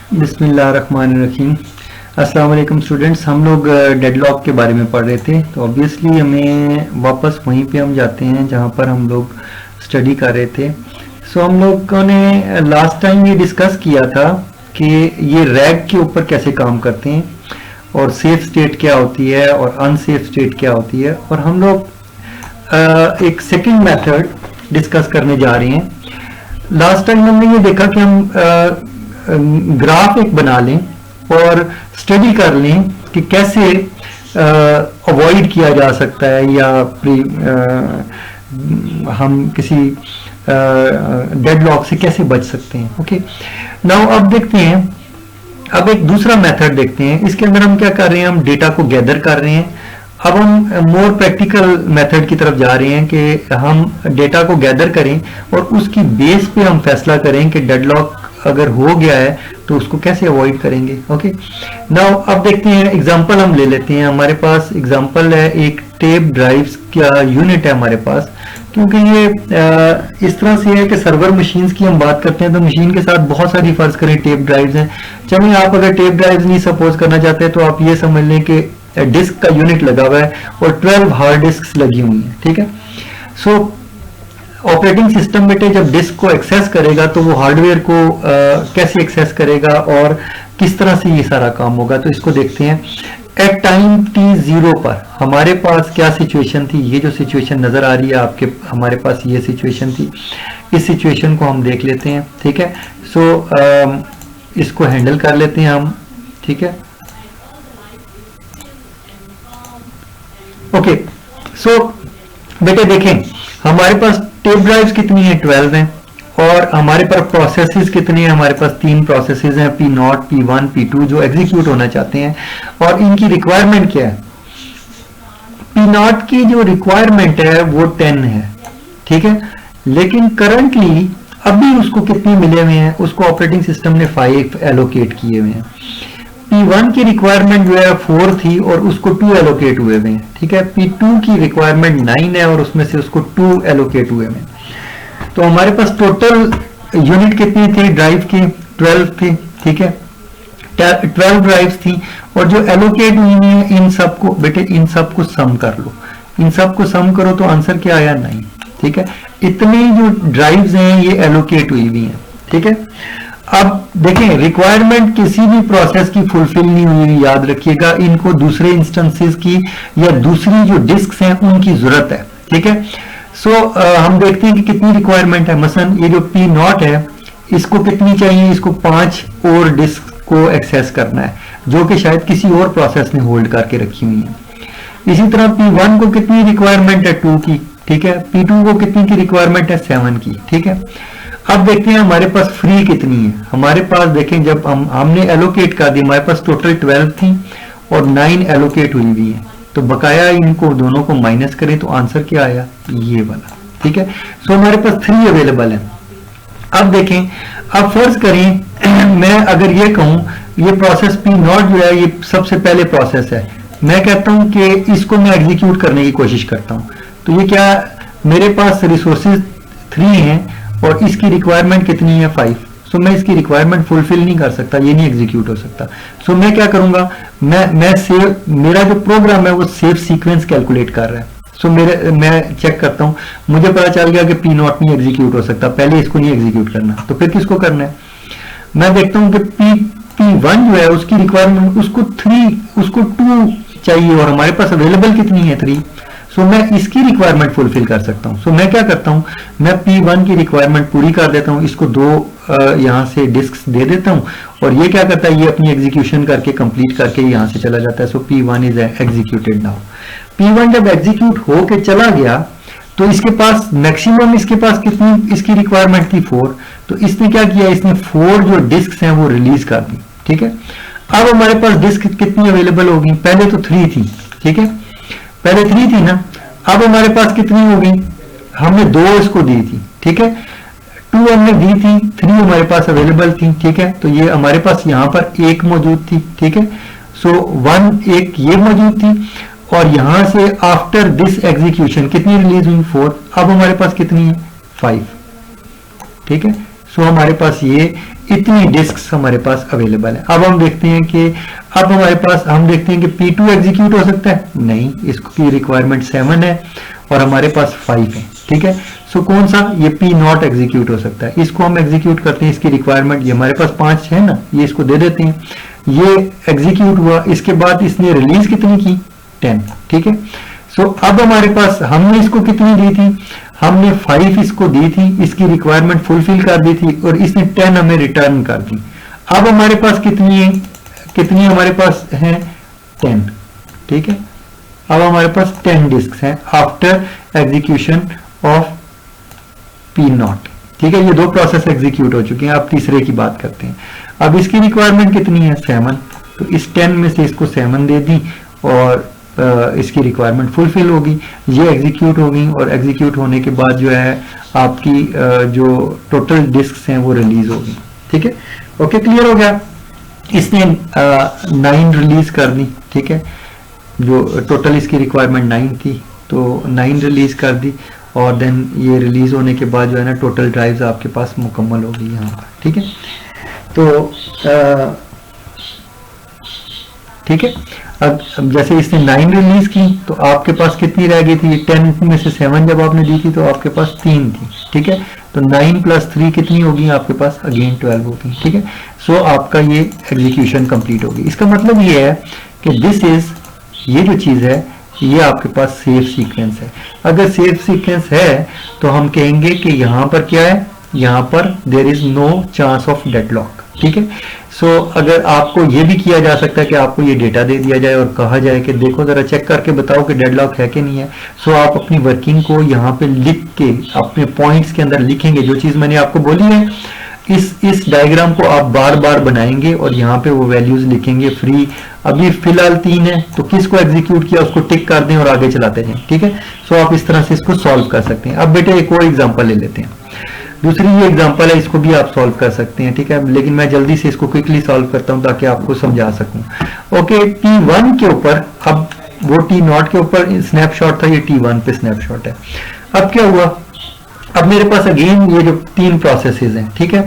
बिस्मिल्लाहिर्रहमानिर्रहीम। अस्सलाम वालेकुम स्टूडेंट्स। हम लोग डेडलॉक के बारे में पढ़ रहे थे, तो ऑब्वियसली हमें वापस वहीं पे हम जाते हैं जहाँ पर हम लोग स्टडी कर रहे थे। सो हम लोगों ने लास्ट टाइम ये डिस्कस किया था कि ये रैग के ऊपर कैसे काम करते हैं और सेफ स्टेट क्या होती है और अनसेफ स्टेट क्या होती है, और हम लोग एक सेकंड मेथड डिस्कस करने जा रहे हैं। लास्ट टाइम हमने ये देखा कि हम ग्राफ एक बना लें और स्टडी कर लें कि कैसे अवॉइड किया जा सकता है या हम किसी डेडलॉक से कैसे बच सकते हैं। ओके, नाउ अब देखते हैं, अब एक दूसरा मेथड देखते हैं। इसके अंदर हम क्या कर रहे हैं, हम डेटा को गैदर कर रहे हैं। अब हम मोर प्रैक्टिकल मेथड की तरफ जा रहे हैं कि हम डेटा को गैदर करें और उसकी बेस पे हम फैसला करें कि डेडलॉक अगर हो गया है तो उसको कैसे अवॉइड करेंगे। ओके, नाउ अब देखते हैं, एग्जांपल हम ले लेते हैं। हमारे पास एग्जांपल है, एक टेप ड्राइव्स का यूनिट है हमारे पास। क्योंकि ये इस तरह से है कि सर्वर मशीन्स की हम बात करते हैं तो मशीन के साथ बहुत सारी फर्ज करें टेप ड्राइव्स हैं। चलिए, आप अगर टेप ड्राइव्स नहीं सपोज करना चाहते तो आप ये समझ लें कि डिस्क का यूनिट लगा हुआ है और 12 हार्ड डिस्क लगी हुई हैं। ठीक है, सो ऑपरेटिंग सिस्टम बेटे जब डिस्क को एक्सेस करेगा तो वो हार्डवेयर को कैसे एक्सेस करेगा और किस तरह से ये सारा काम होगा, तो इसको देखते हैं। एट टाइम t0 पर हमारे पास क्या सिचुएशन थी, ये जो सिचुएशन नजर आ रही है आपके, हमारे पास ये सिचुएशन थी। इस सिचुएशन को हम देख लेते हैं। ठीक है, सो इसको हैंडल कर लेते हैं हम। ठीक है, ओके, सो बेटे देखें, हमारे पास टेप ड्राइव्स कितनी है, 12 हैं, और हमारे पास प्रोसेसेस कितने हैं, हमारे पास 3 प्रोसेसेस हैं, P0, P1, P2, जो एग्जीक्यूट होना चाहते हैं। और इनकी रिक्वायरमेंट क्या है, P0 की जो रिक्वायरमेंट है वो 10 है। ठीक है, लेकिन करंटली अभी उसको कितने मिले हुए हैं, उसको ऑपरेटिंग सिस्टम ने 5 एलोकेट किए हुए हैं। P1 की रिक्वायरमेंट जो है 4 थी और उसको 2 एलोकेट हुए हुए हैं। ठीक है, P2 की रिक्वायरमेंट 9 है और उसमें से उसको 2 एलोकेट हुए हुए हैं। तो हमारे पास टोटल यूनिट कितनी थी ड्राइव की, 12 थी। ठीक है, 12 ड्राइव्स थी और जो एलोकेट हुई है इन सबको बेटे, इन सबको सम कर लो, इन सबको सम करो तो आंसर क्या आया, 9। ठीक है, इतनी जो ड्राइव्स हैं ये एलोकेट हुई हुई हैं। ठीक है, अब देखें, रिक्वायरमेंट किसी भी प्रोसेस की फुलफिल नहीं हुई, याद रखिएगा, इनको दूसरे इंस्टेंसेस की या दूसरी जो डिस्क्स हैं उनकी जरूरत है। ठीक है, सो हम देखते हैं कि कितनी रिक्वायरमेंट है। मसलन ये जो P0 है इसको कितनी चाहिए, इसको 5 और डिस्क को एक्सेस करना है जो कि शायद किसी और प्रोसेस ने होल्ड करके रखी हुई है। इसी तरह P1 को कितनी रिक्वायरमेंट है, 2 की। ठीक है, P2 को कितनी की रिक्वायरमेंट है, 7 की। ठीक है, अब देखते हैं हमारे पास फ्री कितनी है। हमारे पास देखें, जब हमने एलोकेट कर दी, हमारे पास टोटल 12 थी और 9 एलोकेट हुई हुई है, तो बकाया इनको दोनों को माइनस करें तो आंसर क्या आया, ये वाला। ठीक है, सो हमारे पास 3 अवेलेबल है। अब देखें, अब फर्ज करें मैं अगर ये कहूं ये प्रोसेस P0 जो है ये सबसे पहले प्रोसेस है, मैं कहता हूं कि इसको मैं एग्जीक्यूट करने की कोशिश करता हूं, तो ये क्या, मेरे पास रिसोर्सेज 3 हैं और इसकी रिक्वायरमेंट कितनी है, 5। सो मैं इसकी रिक्वायरमेंट फुलफिल नहीं कर सकता, ये नहीं एग्जीक्यूट हो सकता। सो मैं क्या करूंगा, मैं सेव, मेरा जो प्रोग्राम है वो सेव सीक्वेंस कैलकुलेट कर रहा है। सो मैं चेक करता हूं, मुझे पता चल गया कि P0 नहीं एग्जीक्यूट हो सकता, पहले इसको नहीं एग्जीक्यूट करना, तो फिर किसको करना है। मैं देखता हूं कि P1 जो है उसकी रिक्वायरमेंट, उसको 2 चाहिए और हमारे पास अवेलेबल कितनी है, 3। सो मैं इसकी रिक्वायरमेंट फुलफिल कर सकता हूं। सो मैं क्या करता हूं, मैं P1 की रिक्वायरमेंट पूरी कर देता हूं, इसको 2 यहां से डिस्क्स दे देता हूं और ये क्या करता है, ये अपनी एग्जीक्यूशन करके कंप्लीट करके यहां से चला जाता है। सो P1 is executed now. P1 जब एग्जीक्यूट हो के चला गया तो इसके पास मैक्सिमम, इसके पास कितनी इसकी रिक्वायरमेंट थी, 4। तो इसने क्या किया, इसने 4 जो डिस्क्स हैं वो रिलीज कर दी। ठीक है, अब हमारे पास डिस्क कितनी अवेलेबल होगी, पहले तो 3 थी। ठीक है, पहले 3 थी ना, अब हमारे पास कितनी होगी, हमने 2 इसको दी थी। ठीक है, 2 हमने दी थी, 3 हमारे पास अवेलेबल थी। ठीक है, तो ये हमारे पास यहाँ पर 1 मौजूद थी। ठीक है, सो 1 एक ये मौजूद थी और यहां से आफ्टर दिस एग्जीक्यूशन कितनी रिलीज हुई, 4। अब हमारे पास कितनी है, 5। ठीक है, सो हमारे पास ये इतनी डिस्क्स हमारे पास अवेलेबल है। अब हम देखते हैं कि अब हमारे पास हम देखते हैं कि P2 एग्जीक्यूट हो सकता है, नहीं, इसकी रिक्वायरमेंट 7 है और हमारे पास 5 है, ठीक है। सो कौन सा, ये P0 एग्जीक्यूट हो सकता है, इसको हम एग्जीक्यूट करते हैं। इसकी रिक्वायरमेंट ये हमारे पास 5 है ना, ये इसको दे देते हैं, ये एग्जीक्यूट हुआ। इसके बाद इसने रिलीज कितनी की, 10, ठीक है। सो अब हमारे पास हमने इसको कितनी दी थी, हमने 5 इसको दी थी, इसकी रिक्वायरमेंट फुलफिल कर दी थी और इसने 10 हमें रिटर्न कर दी। अब हमारे पास कितनी है, कितनी हमारे पास है, 10, ठीक है। अब हमारे पास 10 डिस्क हैं आफ्टर एग्जीक्यूशन ऑफ P0, ठीक है। ये दो प्रोसेस एग्जीक्यूट हो चुके हैं, अब तीसरे की बात करते हैं। अब इसकी रिक्वायरमेंट कितनी है, 7, तो इस 10 में से इसको 7 दे दी और इसकी रिक्वायरमेंट फुलफिल होगी, ये एग्जीक्यूट हो गई और एग्जीक्यूट होने के बाद जो है आपकी जो टोटल डिस्क हैं वो रिलीज होगी, ठीक है। ओके, क्लियर हो गया। इसने 9 रिलीज कर दी, ठीक है, जो टोटल इसकी रिक्वायरमेंट 9 थी तो 9 रिलीज कर दी और देन ये रिलीज होने के बाद जो है ना टोटल ड्राइव्स आपके पास मुकम्मल हो गई यहाँ पर, ठीक है। तो ठीक है, अब जैसे इसने 9 रिलीज की तो आपके पास कितनी रह गई थी, 10 में से 7 जब आपने दी थी तो आपके पास 3 थी, ठीक है। तो 9 + 3 कितनी होगी आपके पास, अगेन 12 होगी, ठीक है। सो आपका ये एग्जीक्यूशन कंप्लीट होगी। इसका मतलब ये है कि दिस इज, ये जो चीज है ये आपके पास सेफ सीक्वेंस है। अगर सेफ सीक्वेंस है तो हम कहेंगे कि यहाँ पर क्या है, यहाँ पर there is no chance of deadlock, ठीक है। सो अगर आपको ये भी किया जा सकता है कि आपको ये डेटा दे दिया जाए और कहा जाए कि देखो जरा चेक करके बताओ कि डेडलॉक है कि नहीं है। सो आप अपनी वर्किंग को यहाँ पे लिख के अपने पॉइंट्स के अंदर लिखेंगे, जो चीज मैंने आपको बोली है इस डायग्राम को आप बार बार बनाएंगे और यहाँ पे वो वैल्यूज लिखेंगे फ्री। अभी फिलहाल 3 है तो किसको एग्जीक्यूट किया उसको टिक कर दें और आगे चलाते जाएं, ठीक है। सो आप इस तरह से इसको सॉल्व कर सकते हैं। अब बेटे एक और एग्जांपल ले लेते हैं, दूसरी ये एग्जांपल है, इसको भी आप सॉल्व कर सकते हैं, ठीक है। लेकिन मैं जल्दी से इसको क्विकली सॉल्व करता हूं ताकि आपको समझा सकूं। ओके, T1 के ऊपर, अब वो T0 के ऊपर स्नैपशॉट था, ये T1 पे स्नैपशॉट है। अब क्या हुआ, अब मेरे पास अगेन ये जो 3 प्रोसेसेस हैं, ठीक है,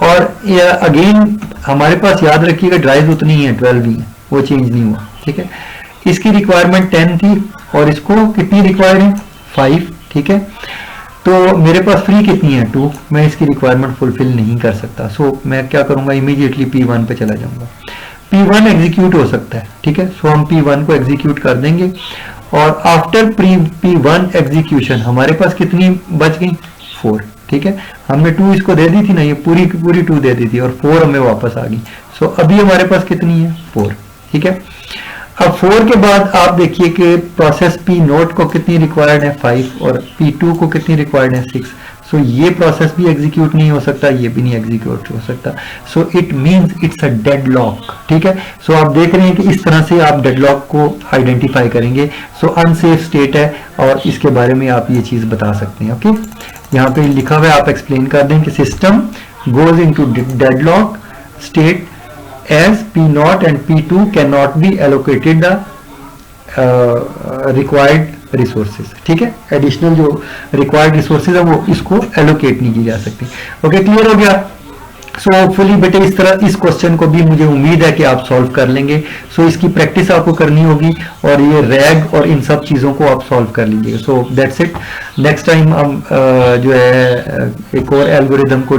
और अगेन हमारे पास याद रखिएगा ड्राइव उतनी ही है, 12 ही है, वो चेंज नहीं हुआ, ठीक है। इसकी रिक्वायरमेंट 10 थी और इसको कितनी रिक्वायर्ड है, 5, ठीक है। तो मेरे पास फ्री कितनी है, 2, मैं इसकी रिक्वायरमेंट फुलफिल नहीं कर सकता। सो मैं क्या करूंगा, इमीडिएटली P1 पे चला जाऊंगा। P1 एग्जीक्यूट हो सकता है, ठीक है। सो हम P1 को एग्जीक्यूट कर देंगे और आफ्टर P1 एग्जीक्यूशन हमारे पास कितनी बच गई, 4, ठीक है। हमने 2 इसको दे दी थी ना, ये पूरी 2 दे दी थी और 4 हमें वापस आ गई। सो अभी हमारे पास कितनी है, 4, ठीक है। अब 4 के बाद आप देखिए कि प्रोसेस P0 को कितनी रिक्वायर्ड है, 5, और P2 को कितनी रिक्वायर्ड है, 6। सो ये प्रोसेस भी एग्जीक्यूट नहीं हो सकता, ये भी नहीं एग्जीक्यूट हो सकता। So it means it's a deadlock, ठीक है। सो आप देख रहे हैं कि इस तरह से आप डेडलॉक को आइडेंटिफाई करेंगे। सो अनसेफ स्टेट है और इसके बारे में आप ये चीज बता सकते हैं। ओके, यहाँ पे लिखा हुआ है, आप एक्सप्लेन कर दें कि system goes into deadlock state as P0 and P2 cannot be allocated the required resources, ठीक है। एडिशनल जो required resources है वो इसको allocate नहीं की जा सकती। ओके, क्लियर हो गया। सो होपफुली बेटे इस तरह इस क्वेश्चन को भी मुझे उम्मीद है कि आप सॉल्व कर लेंगे। सो इसकी प्रैक्टिस आपको करनी होगी और ये रैग और इन सब चीज़ों को आप सॉल्व कर लीजिएगा। So that's it. Next time हम जो है एक और एल्गोरिदम को